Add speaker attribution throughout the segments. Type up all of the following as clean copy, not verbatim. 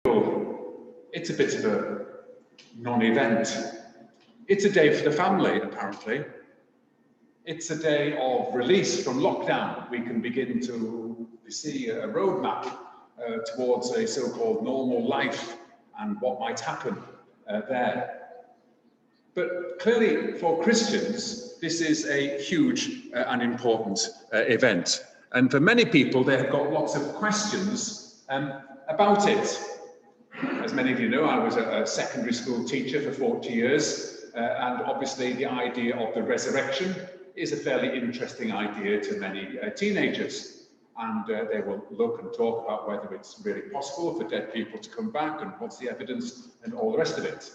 Speaker 1: it's a bit of a non-event. It's a day for the family, apparently. It's a day of release from lockdown. We can begin to see a roadmap towards a so-called normal life and what might happen there. But clearly, for Christians, this is a huge and important event. And for many people, they have got lots of questions about it. As many of you know, I was a secondary school teacher for 40 years, and obviously the idea of the resurrection is a fairly interesting idea to many teenagers. And they will look and talk about whether it's really possible for dead people to come back and what's the evidence and all the rest of it.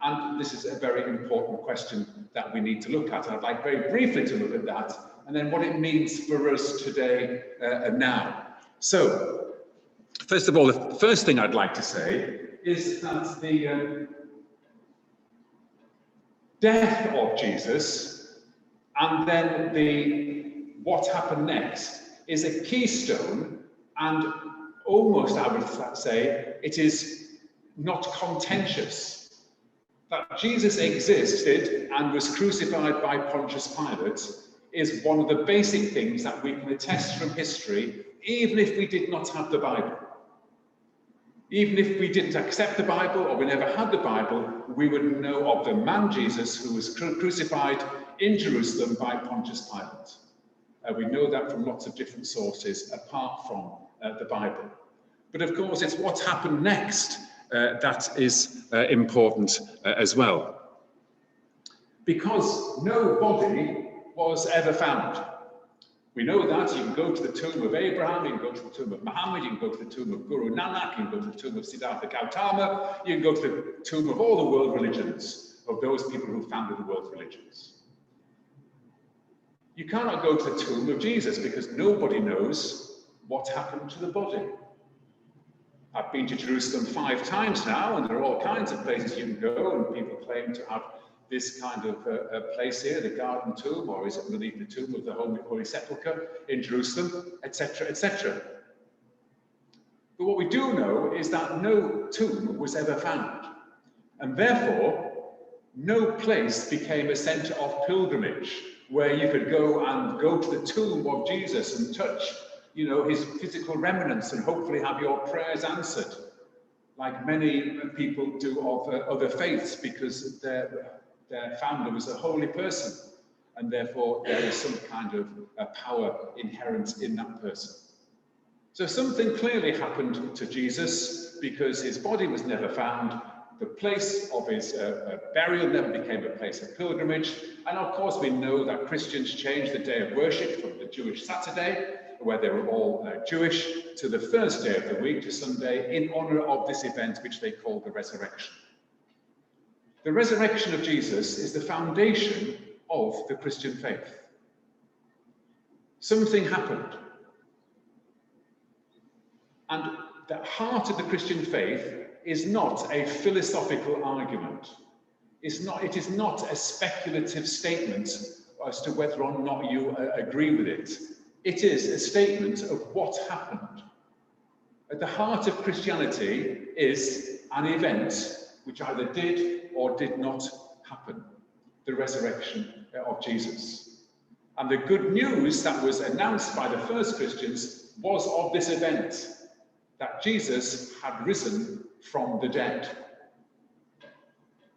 Speaker 1: And this is a very important question that we need to look at. And I'd like very briefly to look at that and then what it means for us today and now. So, first of all, the first thing I'd like to say is that the death of Jesus and then what happened next is a keystone, and almost, I would say, it is not contentious. That Jesus existed and was crucified by Pontius Pilate is one of the basic things that we can attest from history, even if we did not have the Bible. Even if we didn't accept the Bible or we never had the Bible, we would know of the man Jesus who was crucified in Jerusalem by Pontius Pilate. We know that from lots of different sources apart from the Bible. But of course, it's what happened next that is important as well. Because no body was ever found. We know that. You can go to the tomb of Abraham, you can go to the tomb of Muhammad, you can go to the tomb of Guru Nanak, you can go to the tomb of Siddhartha Gautama, you can go to the tomb of all the world religions, of those people who founded the world's religions. You cannot go to the tomb of Jesus because nobody knows what happened to the body. I've been to Jerusalem 5 times now, and there are all kinds of places you can go, and people claim to have this kind of place here, the Garden Tomb, or is it beneath the tomb of the Holy Sepulchre in Jerusalem, etc., etc. But what we do know is that no tomb was ever found, and therefore no place became a centre of pilgrimage where you could go to the tomb of Jesus and touch, you know, his physical remnants and hopefully have your prayers answered, like many people do of other faiths, because their founder was a holy person, and therefore there is some kind of power inherent in that person. So something clearly happened to Jesus because his body was never found. The place of his burial never became a place of pilgrimage. And of course, we know that Christians changed the day of worship from the Jewish Saturday, where they were all Jewish, to the first day of the week, to Sunday, in honor of this event, which they call the resurrection. The resurrection of Jesus is the foundation of the Christian faith. Something happened. And the heart of the Christian faith is not a philosophical argument. It is not a speculative statement as to whether or not you agree with it. It is a statement of what happened. At the heart of Christianity is an event which either did or did not happen, the resurrection of Jesus. And the good news that was announced by the first Christians was of this event, that Jesus had risen from the dead.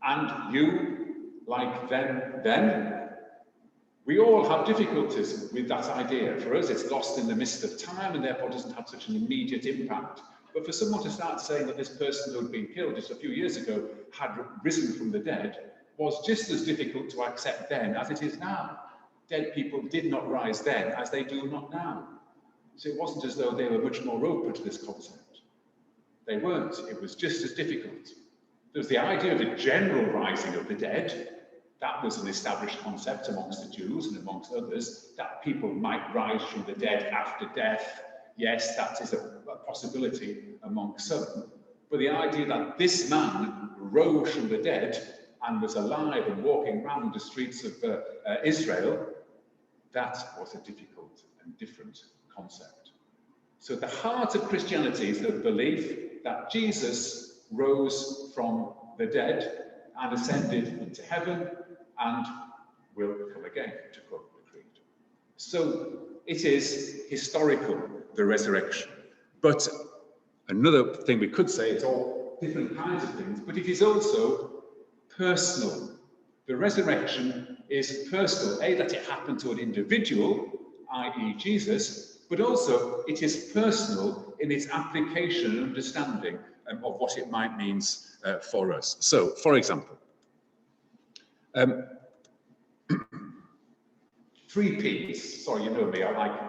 Speaker 1: And you, like them then, we all have difficulties with that idea. For us, it's lost in the mist of time and therefore doesn't have such an immediate impact. But for someone to start saying that this person who had been killed just a few years ago had risen from the dead was just as difficult to accept then as it is now. Dead people did not rise then as they do not now. So it wasn't as though they were much more open to this concept. They weren't. It was just as difficult. There was the idea of the general rising of the dead. That was an established concept amongst the Jews and amongst others, that people might rise from the dead after death. Yes, that is a possibility among some. But the idea that this man rose from the dead and was alive and walking around the streets of Israel, that was a difficult and different concept. So the heart of Christianity is the belief that Jesus rose from the dead and ascended into heaven and will come again, to quote the Creed. So it is historical, the resurrection. But another thing we could say, it's all different kinds of things, but it is also personal. The resurrection is personal, that it happened to an individual, i.e. Jesus, but also it is personal in its application and understanding of what it might mean for us. So, for example, 3 P's. Sorry, you know me, I like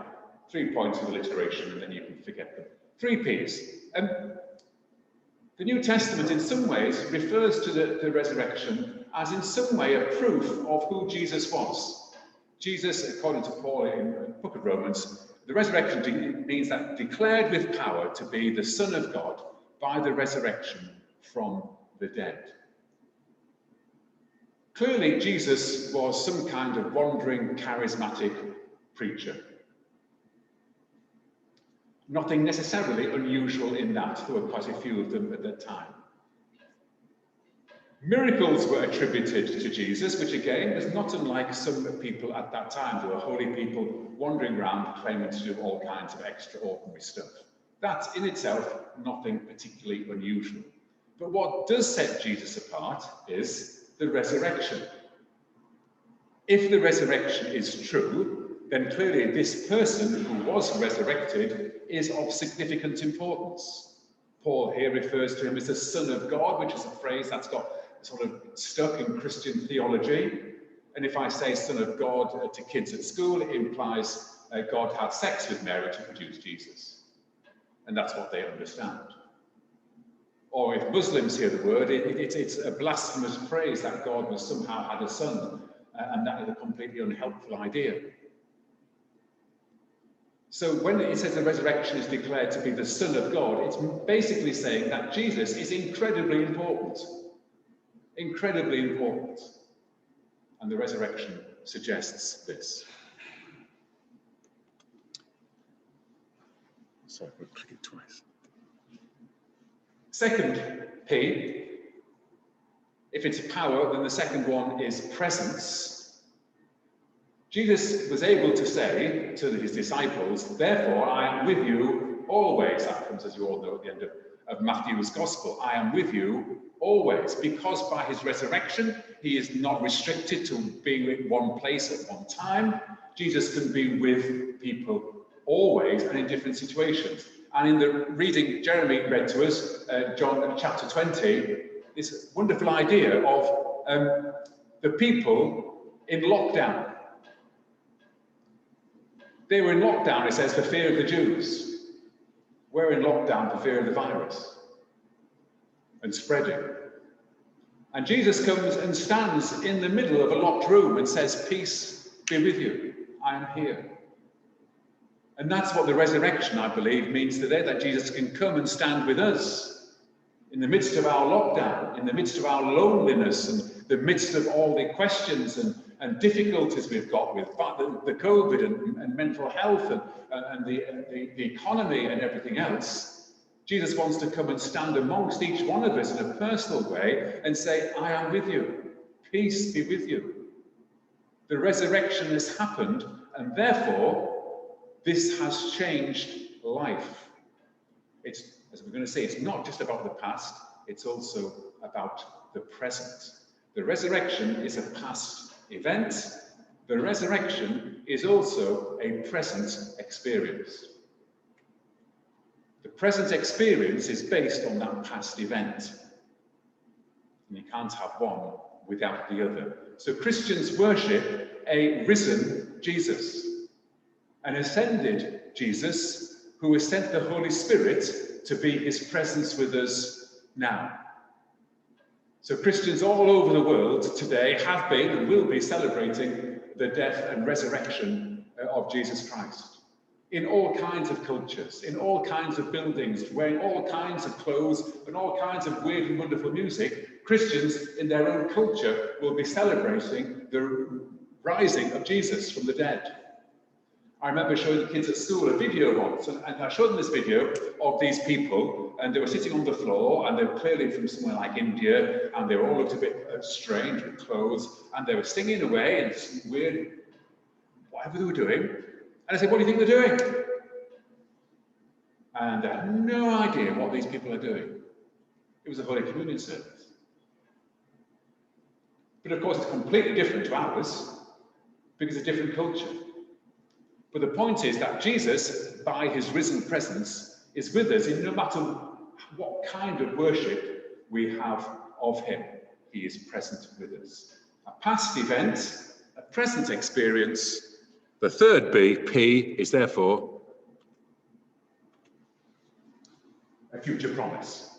Speaker 1: 3 points of alliteration and then you can forget them. 3 P's. The New Testament in some ways refers to the resurrection as in some way a proof of who Jesus was. Jesus, according to Paul in the book of Romans, the resurrection means that declared with power to be the Son of God by the resurrection from the dead. Clearly, Jesus was some kind of wandering, charismatic preacher. Nothing necessarily unusual in that. There were quite a few of them at that time. Miracles were attributed to Jesus, which again is not unlike some people at that time. There were holy people wandering around claiming to do all kinds of extraordinary stuff. That's in itself nothing particularly unusual. But what does set Jesus apart is the resurrection. If the resurrection is true, then clearly this person who was resurrected is of significant importance. Paul here refers to him as the Son of God, which is a phrase that's got sort of stuck in Christian theology. And if I say Son of God to kids at school, it implies God had sex with Mary to produce Jesus. And that's what they understand. Or if Muslims hear the word, it's a blasphemous phrase that God was somehow had a son, and that is a completely unhelpful idea. So when it says the resurrection is declared to be the Son of God, it's basically saying that Jesus is incredibly important. Incredibly important. And the resurrection suggests this. Sorry, we'll click it twice. Second P, if it's power, then the second one is presence. Jesus was able to say to his disciples, therefore I am with you always. That comes, as you all know, at the end of Matthew's Gospel. I am with you always, because by his resurrection, he is not restricted to being in one place at one time. Jesus can be with people always and in different situations. And in the reading Jeremy read to us, John chapter 20, this wonderful idea of the people in lockdown. They were in lockdown, it says, for fear of the Jews. We're in lockdown for fear of the virus and spreading. And Jesus comes and stands in the middle of a locked room and says, peace be with you, I am here. And that's what the resurrection, I believe, means today, that Jesus can come and stand with us in the midst of our lockdown, in the midst of our loneliness, and the midst of all the questions and difficulties we've got with the COVID and mental health and the economy and everything else. Jesus wants to come and stand amongst each one of us in a personal way and say, I am with you. Peace be with you. The resurrection has happened, and therefore, this has changed life. It's, as we're going to say, it's not just about the past, it's also about the present. The resurrection is a past event. The resurrection is also a present experience. The present experience is based on that past event. And you can't have one without the other. So Christians worship a risen Jesus, an ascended Jesus who has sent the Holy Spirit to be his presence with us now. So Christians all over the world today have been and will be celebrating the death and resurrection of Jesus Christ. In all kinds of cultures, in all kinds of buildings, wearing all kinds of clothes and all kinds of weird and wonderful music, Christians in their own culture will be celebrating the rising of Jesus from the dead. I remember showing the kids at school a video once, and I showed them this video of these people, and they were sitting on the floor, and they were clearly from somewhere like India, and they all looked a bit strange with clothes, and they were singing away and some weird, whatever they were doing. And I said, "What do you think they're doing?" And they had no idea what these people are doing. It was a Holy Communion service. But of course, it's completely different to ours, because it's a different culture. But the point is that Jesus, by his risen presence, is with us in no matter what kind of worship we have of him. He is present with us. A past event, a present experience. The third P is therefore a future promise.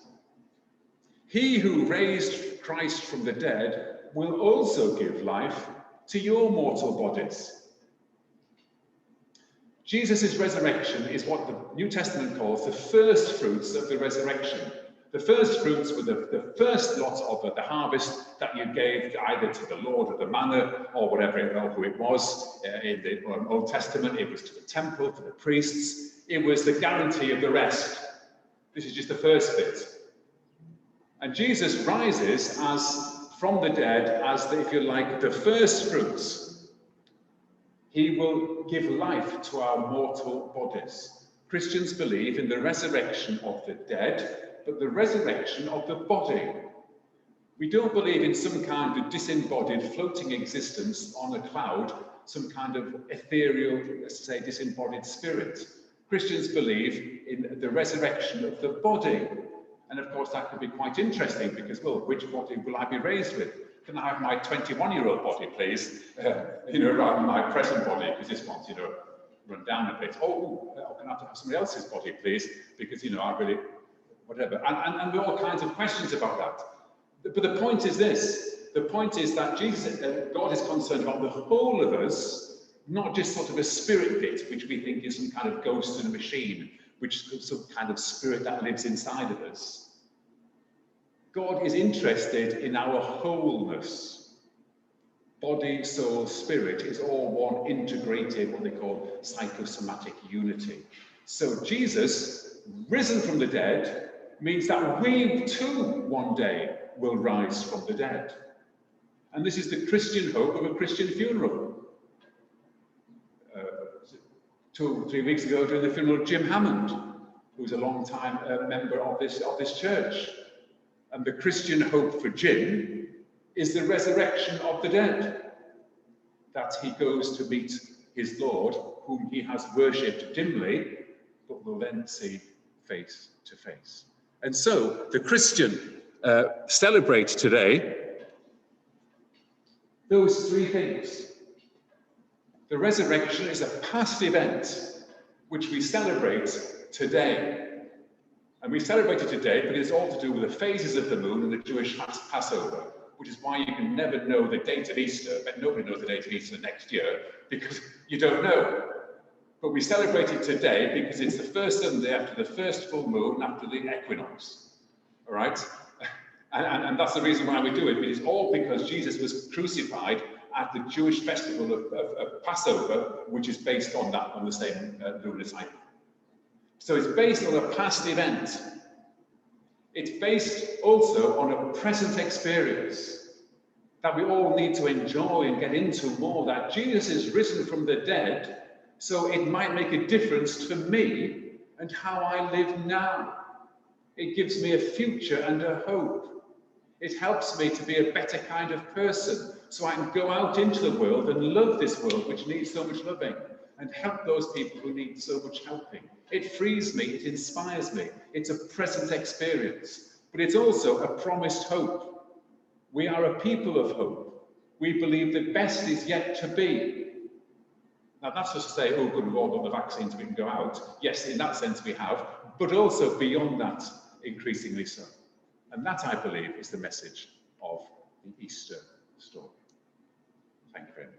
Speaker 1: He who raised Christ from the dead will also give life to your mortal bodies. Jesus' resurrection is what the New Testament calls the first fruits of the resurrection. The first fruits were the first lot of the harvest that you gave either to the Lord of the manor or whatever who it was. In the Old Testament, it was to the temple, to the priests. It was the guarantee of the rest. This is just the first bit. And Jesus rises as from the dead as, if you like, the first fruits. He will give life to our mortal bodies. Christians believe in the resurrection of the dead, but the resurrection of the body. We don't believe in some kind of disembodied floating existence on a cloud, some kind of ethereal, let's say, disembodied spirit. Christians believe in the resurrection of the body. And of course, that could be quite interesting because, well, which body will I be raised with? Can I have my 21-year-old body, please? Rather than my present body, because this one's, run down a bit. Can I have somebody else's body, please? Because, I really, whatever. And there are all kinds of questions about that. But the point is this. The point is that God is concerned about the whole of us, not just sort of a spirit bit, which we think is some kind of ghost in a machine, which is some kind of spirit that lives inside of us. God is interested in our wholeness. Body, soul, spirit is all one integrated, what they call psychosomatic unity. So Jesus, risen from the dead, means that we too one day will rise from the dead. And this is the Christian hope of a Christian funeral. 2 or 3 weeks ago, during the funeral of Jim Hammond, who was a long-time member of this church. And the Christian hope for Jim is the resurrection of the dead, that he goes to meet his Lord, whom he has worshipped dimly, but will then see face to face. And so the Christian celebrates today those three things. The resurrection is a past event which we celebrate today. And we celebrate it today, but it's all to do with the phases of the moon and the Jewish Passover, which is why you can never know the date of Easter, but nobody knows the date of Easter next year, because you don't know. But we celebrate it today because it's the first Sunday after the first full moon, after the equinox. All right? And that's the reason why we do it. But it's all because Jesus was crucified at the Jewish festival of Passover, which is based on the same lunar cycle. So it's based on a past event. It's based also on a present experience that we all need to enjoy and get into more, that Jesus is risen from the dead, so it might make a difference to me and how I live now. It gives me a future and a hope. It helps me to be a better kind of person, so I can go out into the world and love this world, which needs so much loving, and help those people who need so much helping. It frees me, it inspires me. It's a present experience, but it's also a promised hope. We are a people of hope. We believe the best is yet to be. Now that's just to say, oh good, we've all got the vaccines, we can go out. Yes, in that sense we have, but also beyond that, increasingly so. And that, I believe, is the message of the Easter story. Thank you very much.